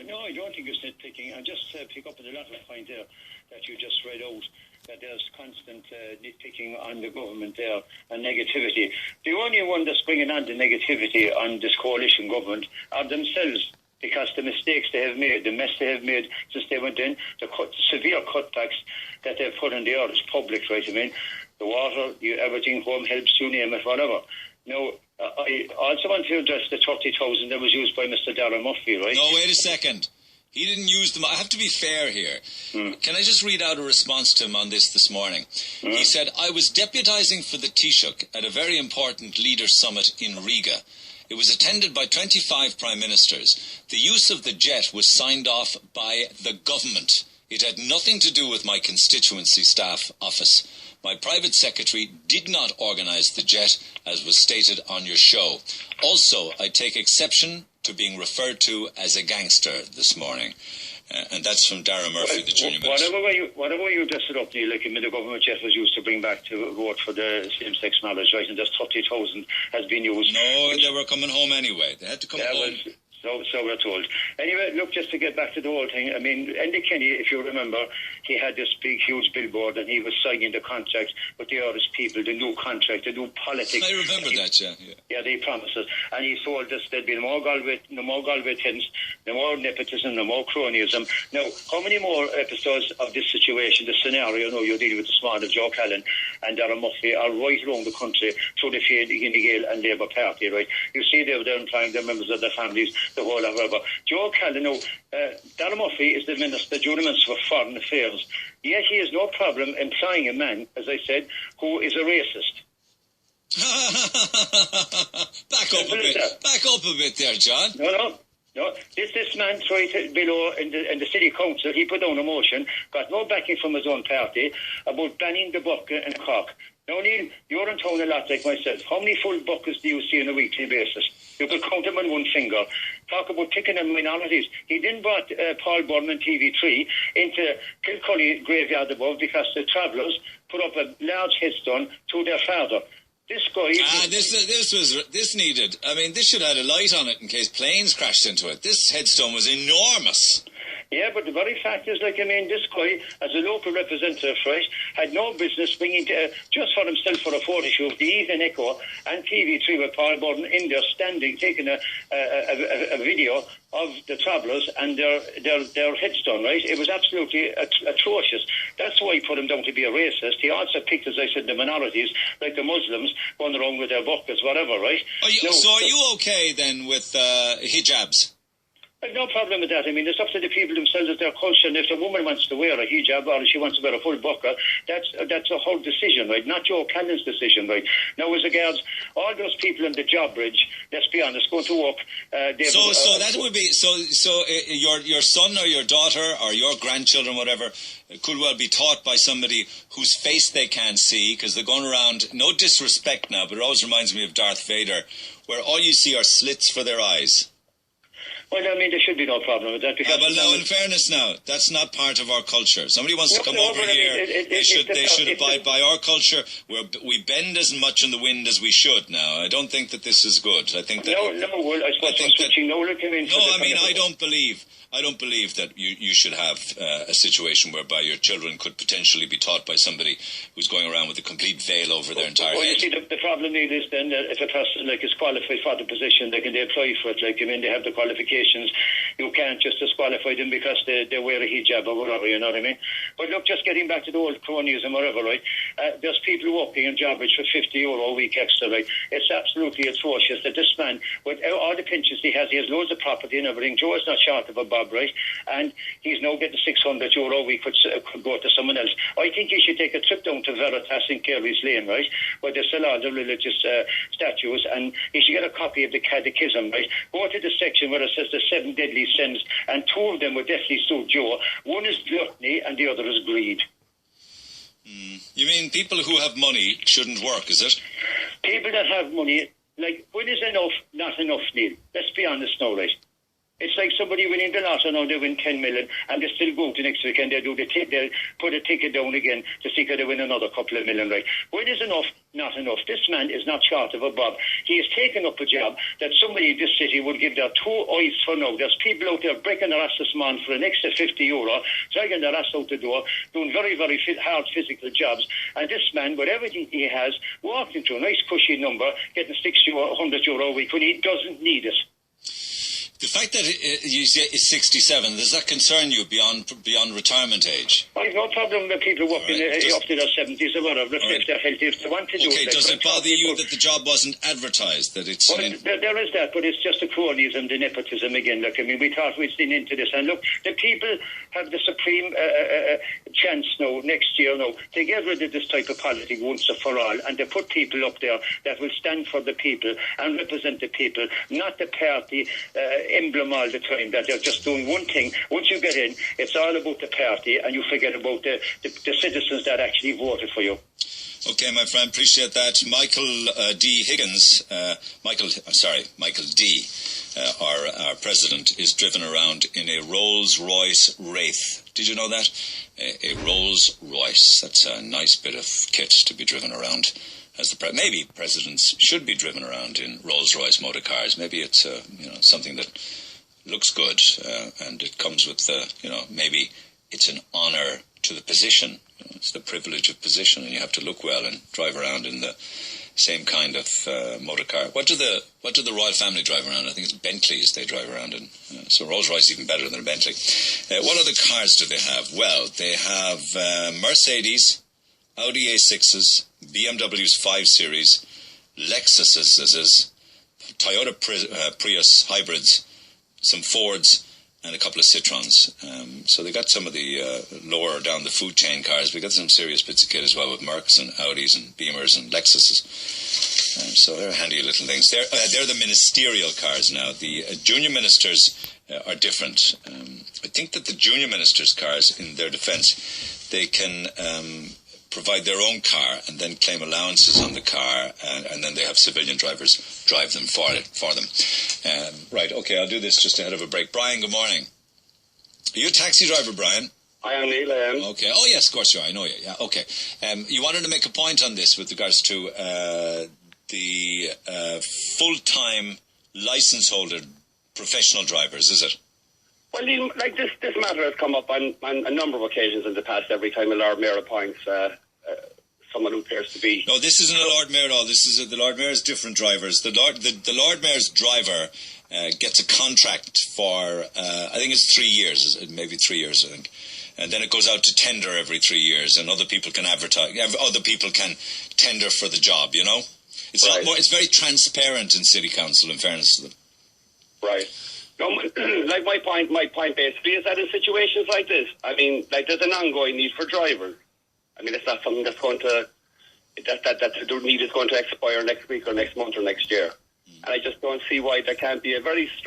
No, I don't think it's nitpicking. I just pick up on the latter point there that you just read out, that there's constant nitpicking on the government there and negativity. The only one that's bringing on the negativity on this coalition government are themselves, because the mistakes they have made, the mess they have made since they went in, the severe cutbacks that they've put in the Irish public, right? I mean, the water, everything, home helps, you name it, whatever. Now, I also want to address the 30,000 that was used by Mr. Darren Murphy, right? No, wait a second. He didn't use them. I have to be fair here. Can I just read out a response to him on this morning? He said, I was deputising for the Taoiseach at a very important leaders' summit in Riga. It was attended by 25 prime ministers. The use of the jet was signed off by the government. It had nothing to do with my constituency staff office. My private secretary did not organise the jet, as was stated on your show. Also, I take exception to being referred to as a gangster this morning. And that's from Darren Murphy, the junior minister. Whatever way you dress it up, Neil, like the government jet was used to bring back to vote for the same-sex marriage, right? And there's 30,000 has been used. No, they were coming home anyway. They had to come home. So we're told. Anyway, look, just to get back to the whole thing, I mean, Andy Kenny, if you remember, he had this big, huge billboard and he was signing the contract with the Irish people, the new contract, the new politics. I remember that, yeah. Yeah, they promised us. And he told us there'd be no more Galway tins, no more nepotism, no more cronyism. Now, how many more episodes of this situation, this scenario, you're dealing with the smart of Joe Callan and Darren Murphy are right around the country through the Fine Gael and Labour Party, right? You see they're employing the members of their families, the whole of whatever. Joe Callan, Darren Murphy is the Junior Minister for Foreign Affairs. Yet he has no problem employing a man, as I said, who is a racist. Back up a bit there, John. No. This man tried to, below in the city council, he put down a motion, got no backing from his own party, about banning the bucket and Cork. Now, Neil, you're in town a lot like myself. How many full buckets do you see on a weekly basis? You could count them on one finger. Talk about picking the minorities. He then brought Paul Byrne and TV3 into Kilcully graveyard above because the travellers put up a large headstone to their father. This guy... This needed... I mean, this should have had a light on it in case planes crashed into it. This headstone was enormous. Yeah, but the very fact is, this guy, as a local representative, right, had no business bringing, just for himself for a photo shoot, the Evening Echo and TV3 with Paul Byrne in there standing, taking a video of the travellers and their headstone, right? It was absolutely atrocious. That's why he put him down to be a racist. He also picked, as I said, the minorities, like the Muslims, going around with their buckets, whatever, right? So are you okay, then, with hijabs? I've no problem with that. I mean, it's up to the people themselves, it's their culture, and if a woman wants to wear a hijab or she wants to wear a full burqa, that's a whole decision, right? Not Joe Callan's decision, right? Now, as regards all those people in the job bridge, let's be honest, going to work... your son or your daughter or your grandchildren, whatever, could well be taught by somebody whose face they can't see, because they're going around, no disrespect now, but it always reminds me of Darth Vader, where all you see are slits for their eyes. Well, I mean, there should be no problem with that. But now, in fairness now, that's not part of our culture. Somebody wants to come over here, they should abide by our culture. We bend as much in the wind as we should now. I don't think that this is good. I think that... I don't believe that you should have a situation whereby your children could potentially be taught by somebody who's going around with a complete veil over their entire head. You see, the problem is then that if a person is qualified for the position, they apply for it. They have the qualifications. You can't just disqualify them because they wear a hijab or whatever, you know what I mean? But look, just getting back to the old cronyism or whatever, right? There's people working in Jobbridge for €50 a week extra, right? It's absolutely atrocious that this man, with all the pensions he has loads of property and everything. Joe is not short of a bob, right? And he's now getting €600 a week, which could go to someone else. I think he should take a trip down to Veritas in Kerry's Lane, right? Where they sell all the religious statues, and he should get a copy of the Catechism, right? Go to the section where it says the 7 deadly sins, and 2 of them would definitely suit Joe. One is gluttony, and the other is greed. You mean people who have money shouldn't work, is it? People that have money, when is enough not enough, Neil? Let's be honest now, right? It's like somebody winning the lotto now, they win 10 million, and they still go to next week and they'll put a ticket down again to see if they win another couple of million, right? When is enough? Not enough. This man is not short of a bob. He has taken up a job that somebody in this city would give their two eyes for now. There's people out there breaking their ass this morning for an extra €50, dragging their ass out the door, doing very, very hard physical jobs. And this man, with everything he has, walked into a nice cushy number, getting €60 or €100 a week when he doesn't need it. The fact that you say it's 67, does that concern you beyond retirement age? I have no problem with people working up to their 70s or whatever, if they're healthy, if they want to do it. Okay, does it bother you that the job wasn't advertised? That it's there is that, but it's just the cronyism, the nepotism again. Look, I mean, we thought we'd seen into this, and look, the people have the supreme chance now, next year now, to get rid of this type of politics once and for all, and to put people up there that will stand for the people and represent the people, not the party emblem all the time, that they're just doing one thing. Once you get in, it's all about the party, and you forget about the citizens that actually voted for you. Okay, my friend, appreciate that. Michael D. Higgins, Michael D., our president, is driven around in a Rolls-Royce Wraith. Did you know that? A Rolls-Royce. That's a nice bit of kit to be driven around. Maybe presidents should be driven around in Rolls-Royce motor cars. Maybe it's something that looks good, and it comes with maybe it's an honour to the position. It's the privilege of position, and you have to look well and drive around in the same kind of motor car. What do the royal family drive around? I think it's Bentleys they drive around in. So Rolls-Royce is even better than a Bentley. What other cars do they have? Well, they have Mercedes, Audi A6s, BMW's 5 Series, Lexuses, Toyota Prius hybrids, some Fords, and a couple of Citroens. So they got some of the lower down the food chain cars. We got some serious bits of kit as well with Mercs and Audis and Beamers and Lexuses. So they're handy little things. They're the ministerial cars now. The junior ministers are different. I think that the junior ministers' cars, in their defence, they can provide their own car and then claim allowances on the car, and then they have civilian drivers drive them for them. Right, okay, I'll do this just ahead of a break. Brian, good morning. Are you a taxi driver, Brian? I am, Neil, I am. Okay, oh yes, of course you are, I know you, yeah, okay. You wanted to make a point on this with regards to the full-time licence holder professional drivers, is it? Well, like this matter has come up on a number of occasions in the past. Every time a Lord Mayor appoints someone who appears to be... No, this isn't a Lord Mayor at all. This is the Lord Mayor's different drivers. The Lord Mayor's driver gets a contract for I think it's 3 years, maybe 3 years, I think. And then it goes out to tender every 3 years, and other people can advertise. Other people can tender for the job. You know, it's right. not more. It's very transparent in City Council. In fairness to them, right. No, like my point basically is that in situations like this, I mean, like there's an ongoing need for drivers. I mean, it's not something that's going to, that the need is going to expire next week or next month or next year. And I just don't see why there can't be a very